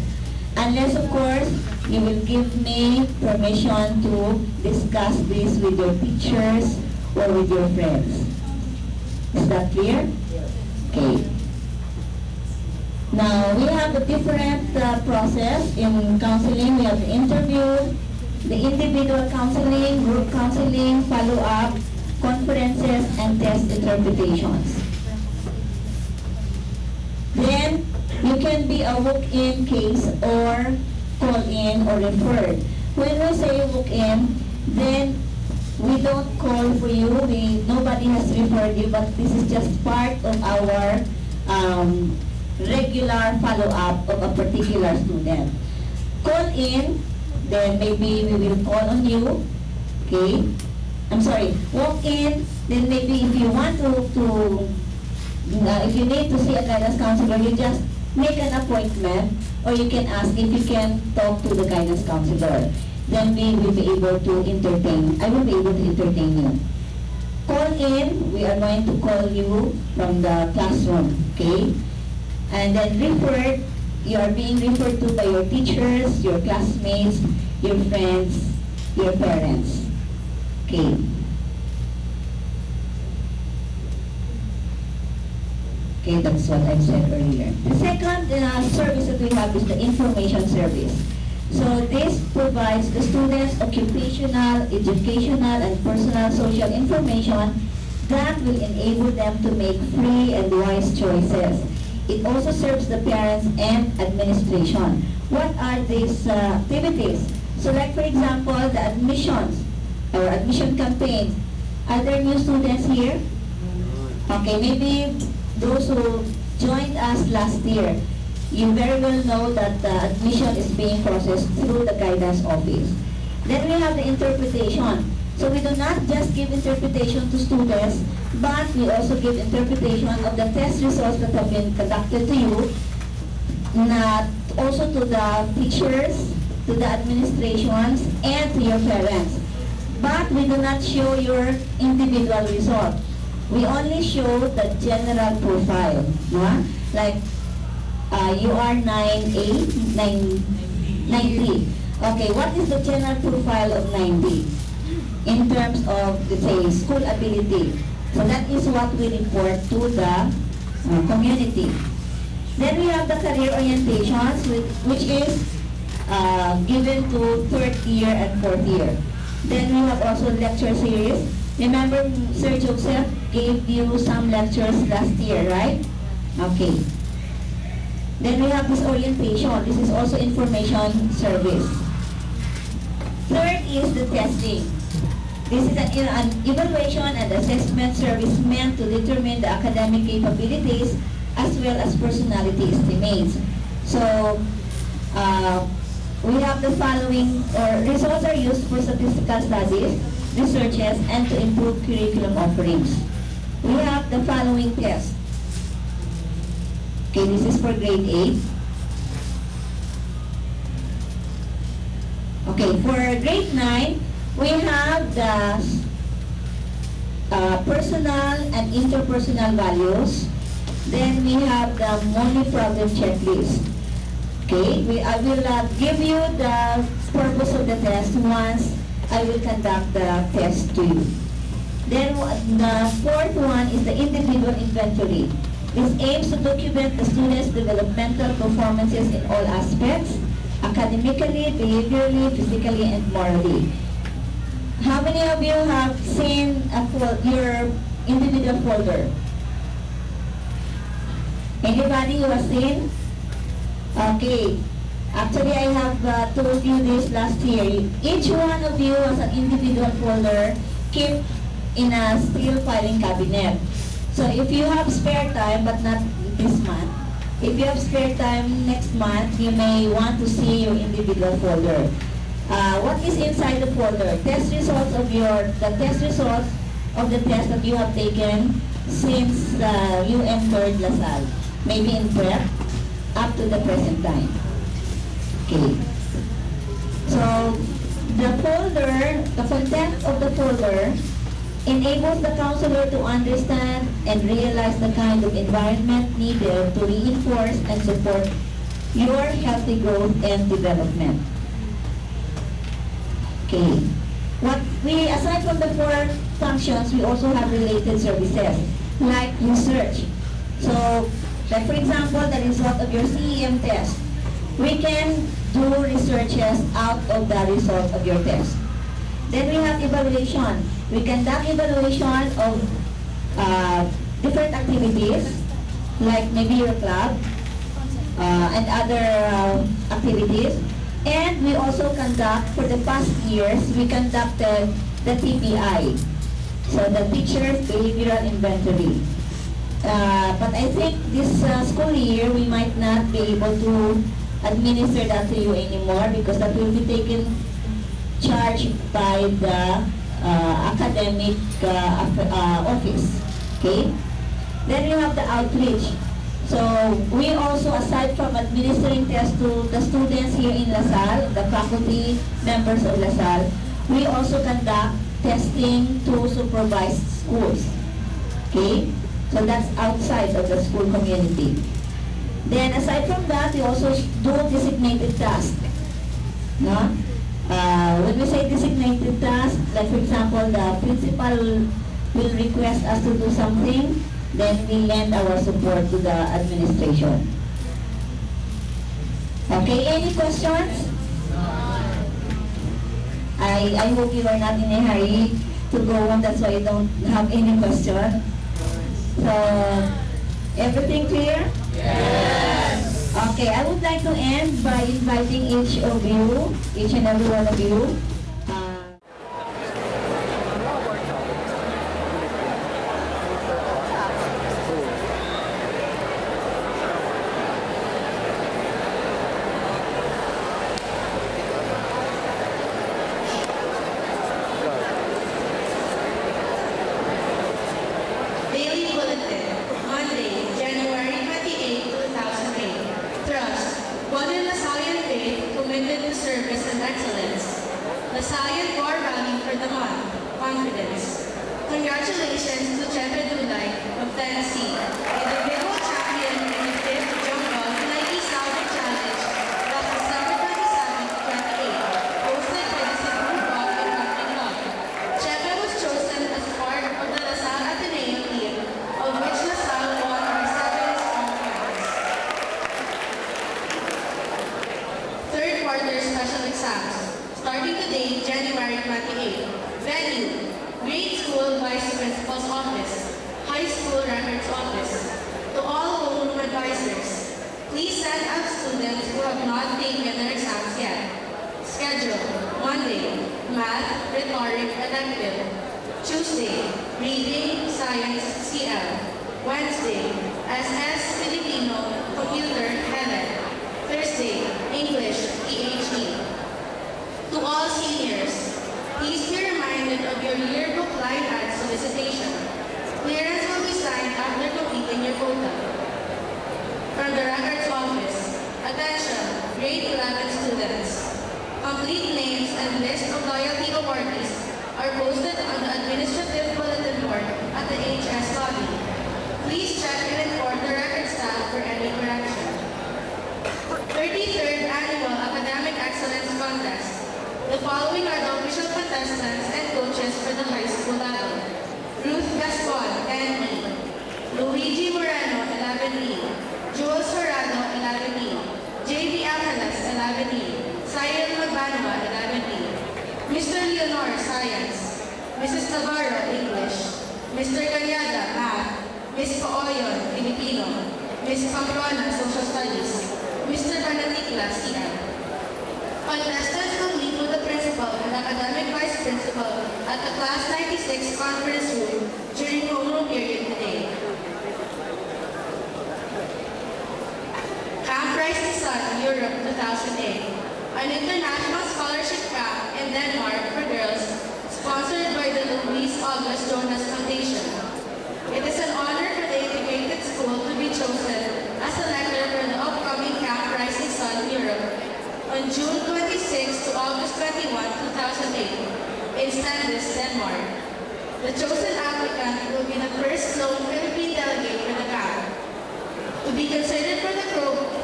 Unless, of course, you will give me permission to discuss this with your teachers or with your friends. Is that clear? Okay. Now, we have a different process in counseling. We have the interview, the individual counseling, group counseling, follow-up, conferences, and test interpretations. Then, you can be a walk-in case or call-in or referred. When we say walk-in, then we don't call for you. Nobody has referred you, but this is just part of our regular follow-up of a particular student. Call-in, then maybe we will call on you. Okay? I'm sorry, walk-in, then maybe if you want if you need to see a guidance counselor, you just make an appointment, or you can ask if you can talk to the guidance counselor. Then we will be able to entertain. I will be able to entertain you. Call in, we are going to call you from the classroom, okay? And then referred, you are being referred to by your teachers, your classmates, your friends, your parents. Okay. Okay, that's what I said earlier. The second service that we have is the information service. So this provides the students occupational, educational, and personal social information that will enable them to make free and wise choices. It also serves the parents and administration. What are these activities? So like for example, the admissions or admission campaigns. Are there new students here? Okay, maybe those who joined us last year, you very well know that the admission is being processed through the guidance office. Then we have the interpretation. So we do not just give interpretation to students, but we also give interpretation of the test results that have been conducted to you, also to the teachers, to the administrations, and to your parents. But we do not show your individual result. We only show the general profile. No? Like, you are 9A, 9D. Okay, what is the general profile of 9D? In terms of, let's say, school ability. So that is what we report to the community. Then we have the career orientations, which is given to third year and fourth year. Then we have also lecture series. Remember, Sir Joseph gave you some lectures last year, right? Okay. Then we have this orientation. This is also information service. Third is the testing. This is an evaluation and assessment service meant to determine the academic capabilities as well as personality estimates. So, we have the following, results are used for statistical studies, researches, and to improve curriculum offerings. We have the following tests. Okay, this is for grade 8. Okay, for grade 9, We have the personal and interpersonal values. Then we have the money problem checklist. Okay, I will give you the purpose of the test once I will conduct the test to you. Then the fourth one is the individual inventory. This aims to document the student's developmental performances in all aspects, academically, behaviorally, physically, and morally. How many of you have seen your individual folder? Anybody who has seen? Okay. Actually, I have told you this last year. Each one of you has an individual folder kept in a steel filing cabinet. So if you have spare time, but not this month, if you have spare time next month, you may want to see your individual folder. What is inside the folder? Test results of the test results of the test that you have taken since you entered LaSalle, maybe in prep, up to the present time. Okay. So the folder, the content of the folder enables the counselor to understand and realize the kind of environment needed to reinforce and support your healthy growth and development. Okay. Aside from the four functions, we also have related services, like research. So, like for example, the result of your CEM test. We can do researches out of the result of your test. Then we have evaluation. We conduct evaluation of different activities, like maybe your club and other activities. And we also conduct, for the past years, we conducted the TPI, so the Teacher's Behavioral Inventory. But I think this school year, we might not be able to administer that to you anymore because that will be taken charge by the academic office. Okay? Then we have the outreach. So we also, aside from administering tests to the students here in LaSalle, the faculty members of LaSalle, we also conduct testing to supervised schools. Okay? So that's outside of the school community. Then aside from that, we also do designated tasks. No? When we say designated tasks, like for example, the principal will request us to do something, then we lend our support to the administration. Okay, any questions? I hope you are not in a hurry to go on, that's why you don't have any question. So, everything clear? Yes! Okay, I would like to end by inviting each of you, each and every one of you, Daily Bulletin, Monday, January 28, 2008. Trust, one in LaSallian faith committed to service and excellence. LaSallian Core Rally for the month, confidence. Congratulations to Chepe Dulay of Tennessee, individual champion in the 5th Jump Ball Nike Saudi Challenge, last December 27 to 28, hosted by the Cebu Golf and Country Club. Chepe was chosen as part of the LaSalle Ateneo team, of which LaSalle won by 7 strong points. Third quarter special exams, starting today, January 28. Venue, grade school vice principal's office, high school records office. To all homeroom advisors, please send out students who have not taken their exams yet. Schedule, Monday, math, rhetoric, elective. Tuesday, reading, science, CL. Wednesday, SS, Filipino, computer, Helen. Thursday, English, PhD. To all seniors, please be reminded of your yearbook line ad solicitation. Clearance will be signed after completing your quota. From the records office, attention, grade 11 students. Complete names and list of loyalty awardees are posted on the administrative bulletin board at the HS lobby. Please check and inform the record staff for any correction. 33rd Annual Academic Excellence Contest. The following are the official contestants and coaches for the high school level. Ruth Gascon, 10E. Luigi Moreno, 11E. Jules Horado, 11E. J.B. Angeles, 11E. Cyril Magbanua, 11E. Mr. Leonor, Science. Mrs. Navarro, English. Mr. Cañada, Math. Ms. Pooyon, Filipino. Ms. Pamplona, Social Studies. Mr. Banatikla, CM. Contestants will meet with the principal and academic vice principal at the Class 96 conference room during homeroom period today. Camp Rising Sun, Europe 2008. An international scholarship camp in Denmark for girls sponsored by the Louise August Jonas Foundation. It is an honor for the integrated school to be chosen as selector for the upcoming Camp Rising Sun Europe on June 26 to August 21, 2008 in Stendes, Denmark. The chosen applicant will be the first lone Philippine delegate for the camp. To be considered for the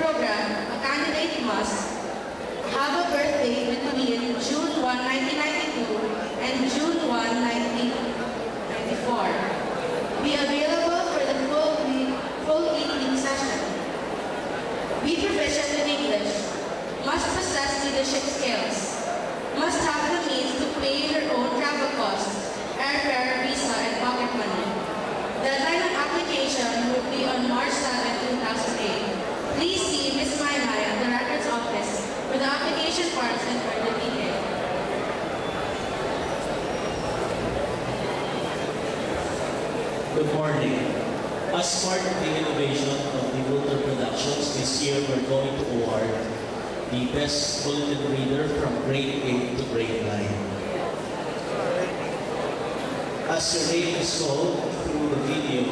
program, a candidate must have a birthday between June 1, 1992 and June 1, 1994. Be available for the full 8-week session. Be proficient in English. Must possess leadership skills. Must have the means to pay your own travel costs, airfare, visa, and pocket money. Deadline of application will be on March 7, 2008. Please see Ms. Maymay at the Records Office for the application forms and further detail. Good morning. As part of the innovation of the MULTER Productions, this year we're going to award the Best Bulletin Reader from grade 8 to grade 9. As your name is called through the video,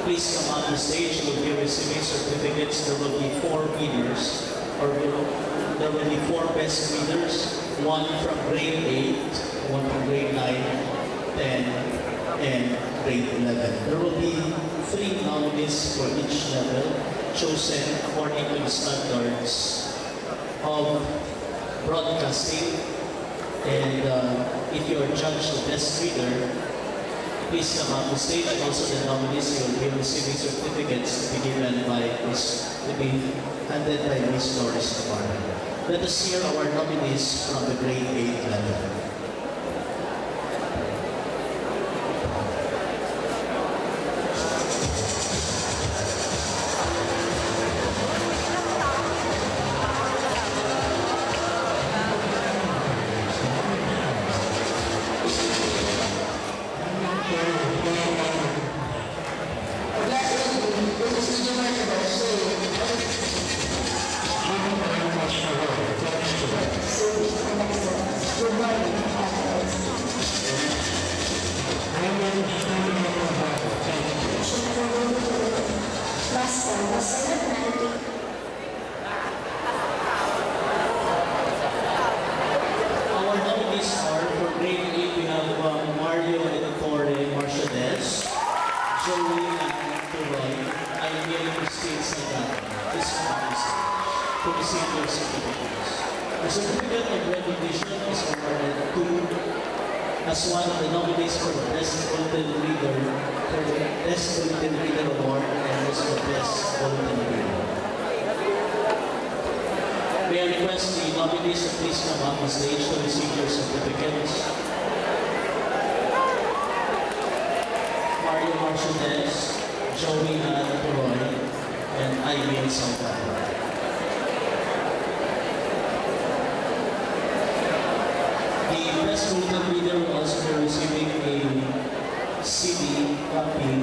please come on the stage. You will be receiving certificates. There will be 4 readers, or there will be 4 best readers, 1 from grade 8, 1 from grade 9, 10, and grade 11. There will be 3 nominees for each level, chosen according to the standards of broadcasting. And if you are judged the best reader, please come up the stage. Also, the nominees will be receiving certificates to be handed by Ms. Doris Navarro. Let us hear our nominees from the grade 8 level. Our nominees are for grade 8, we have Mario Editore Marciades, Joey Turoy, Aymil Christine Sagan. This comes to receive their certificates. The certificate of recognition is awarded to as one of the nominees for the Best Bulletin Reader for the Best Bulletin Reader Award and also the Best Bulletin Reader. May I request the nominees to please come up on stage to receive their certificates. Mario Marciades, Joey Turoy, and Aymil Sagan. The Best Bulletin Reader will also be receiving a CD copy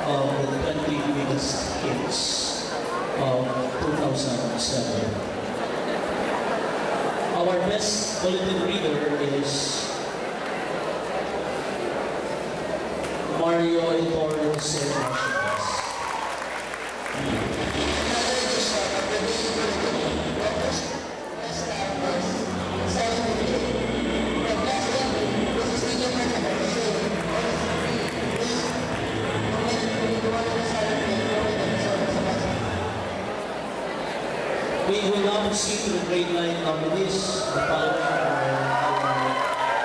of the 20 biggest hits of 2007. Our Best Bulletin Reader is Mario Editore Marciades. now proceed to the grade 9 nominees. The following are our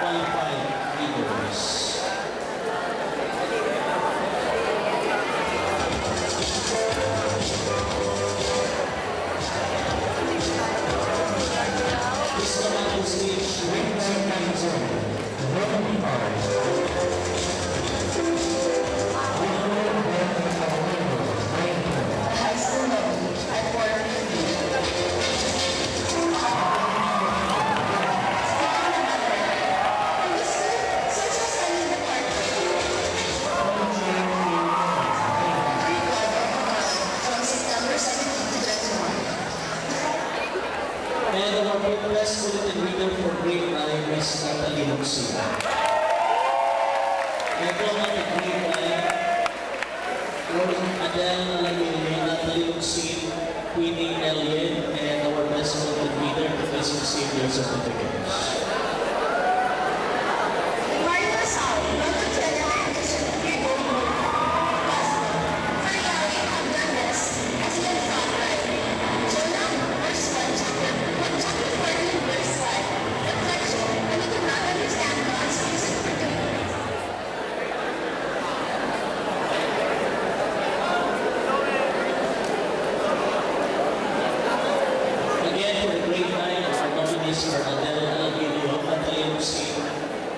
qualified leaders. Please come out to stage. High school level, I formed from September 17 to 21. And our press bulletin reader for grade 9 is Natalie Luxi. And from the grade 9, Adele Alamili, Natalie Luxi, Queenie Elliot, and our press bulletin reader to please receive their certificates. Martha Salle, welcome to another edition of your Golden Book Basketball. For Yali, I'm done this. As in the front right. Jonah, verse 1, chapter 14, verse 5. Reflection, when you do not understand God's reason for doing it. Again, for the grade 9, our nominees are Adele Alamili, Natalie Luxi,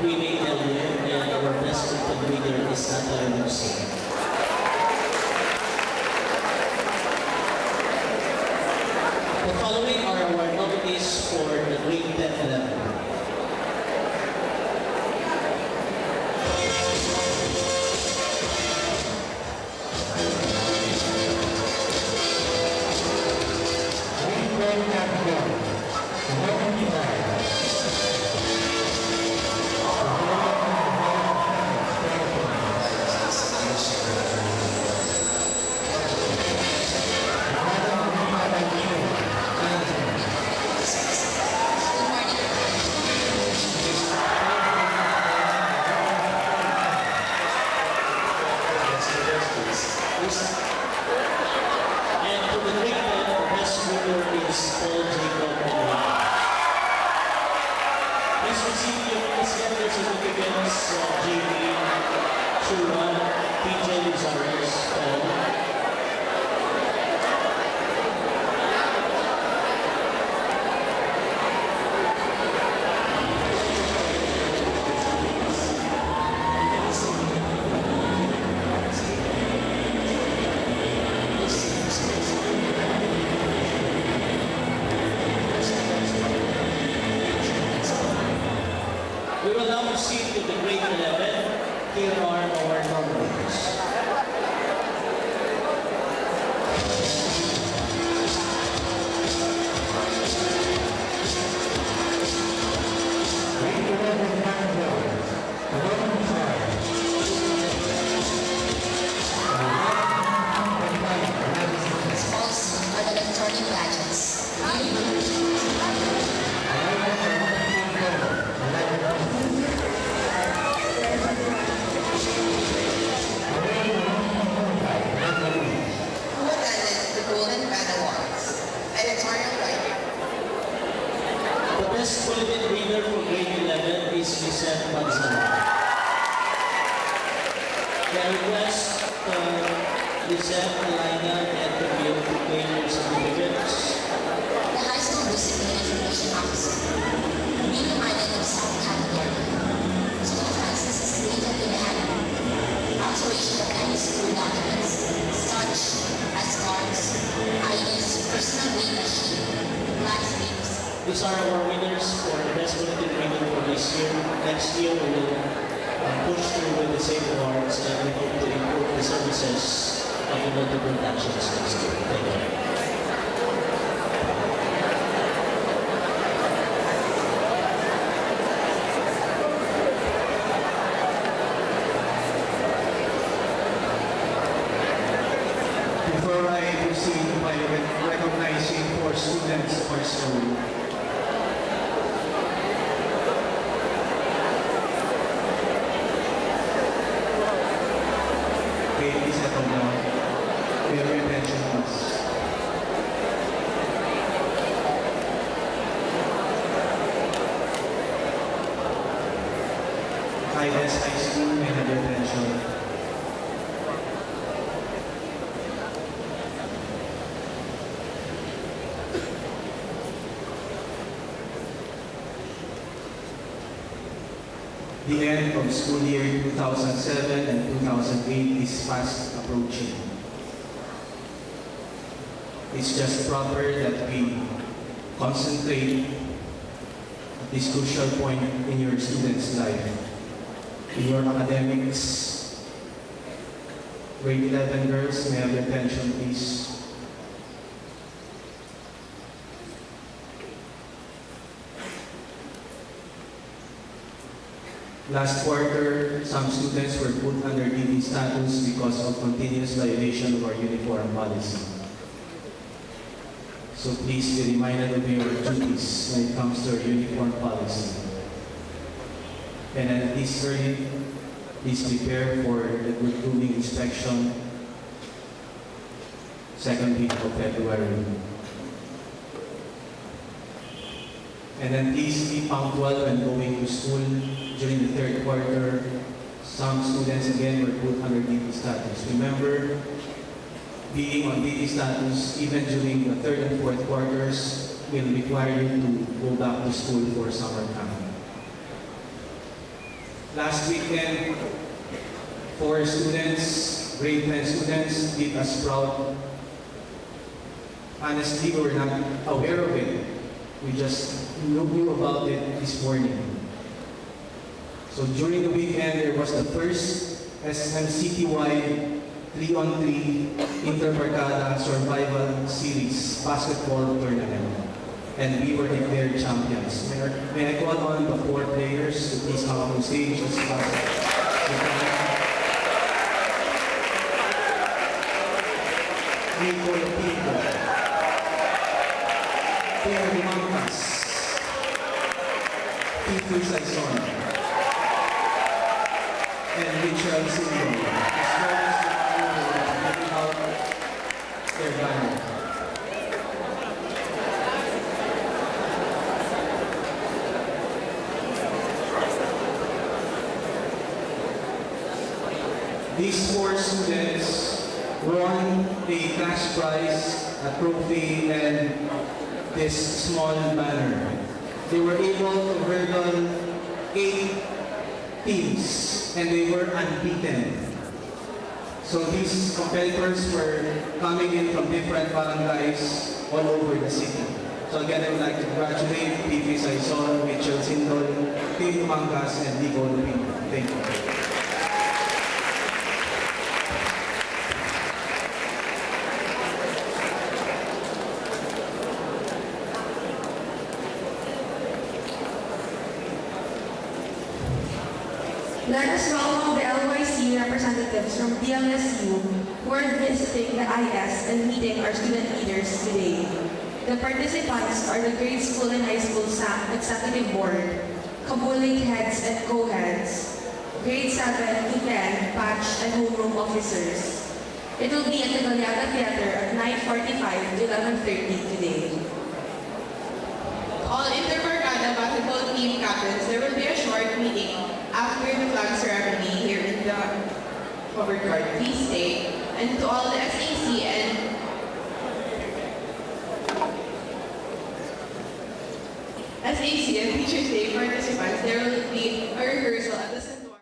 Queenie Elliot, and our press bulletin reader is Natalie Luxi. The following are our nominees for the grade 10 level. And for the grade 10, the best winner is Paul Jacob. Please receive your schedule certificates, JV, Chura, PJ Lizares, Paul. We will now proceed to the grade 11. Here are our nominees. Sports are the electronic gadgets. Who attended the Golden Pen Awards? Editorial writer. The best bulletin reader for grade 11 is Lisette Manzano. I request Lisette, Alina, and Camille to claim your certificates. The high school discipline information officer. Being reminded of some category. School offenses is stated in the handbook. Alteration of any school documents, such as cards, IDs, personal data sheet, life names. These are our winners for the best bulletin reader for this year. Next year we will push through with the same awards and we hope to improve the services of the multiple actions next year. Thank you. Before I proceed by recognizing 4 students of our school, please settle down. We have your attention, please. USLS-IS High School, may I have your attention? The end of school year 2007 and 2008 is fast approaching. It's just proper that we concentrate at this crucial point in your student's life, in your academics. Grade 11 girls, may I have your attention, please? Last quarter, some students were put under DD status because of continuous violation of our uniform policy. So please be reminded of your duties when it comes to our uniform policy. And at this early, please prepare for the good grooming inspection, second week of February. And then please be punctual when going to school. During the third quarter, some students again were put under DD status. Remember, being on DD status, even during the third and fourth quarters, will require you to go back to school for summer camp. Last weekend, 4 students, grade 10 students, did us proud. Honestly, we were not aware of it. We just knew about it this morning. So during the weekend, there was the first SMCTY 3-on-3 Interbarkada Survival Series basketball tournament. And we were declared champions. May I call on the 4 players to please come on stage as fast as you can. Nico Lopito, Theo Limancas, Tito Saison, and Richard Silva, as well as the people who are giving out their banner. These 4 students won a cash prize, a trophy, and this small banner. They were able to hurdle 8 teams, and they were unbeaten. So these competitors were coming in from different barangays all over the city. So again, I would like to congratulate P.P. Saison, Mitchell Sindol, Tim Mangas, and Nico Lupino. Thank you. Let us welcome the LYC representatives from DLSU who are visiting the IS and meeting our student leaders today. The participants are the grade school and high school executive board, Kabulig heads and co-heads, grade 7 to 10 batch and homeroom officers. It will be at the Galeana Theater at 9:45 to 11:30 today. All Interbarkada basketball team captains, there will be a short meeting after the flag ceremony here in the covered court. Please stay. And to all the SAC and Teachers Day participants,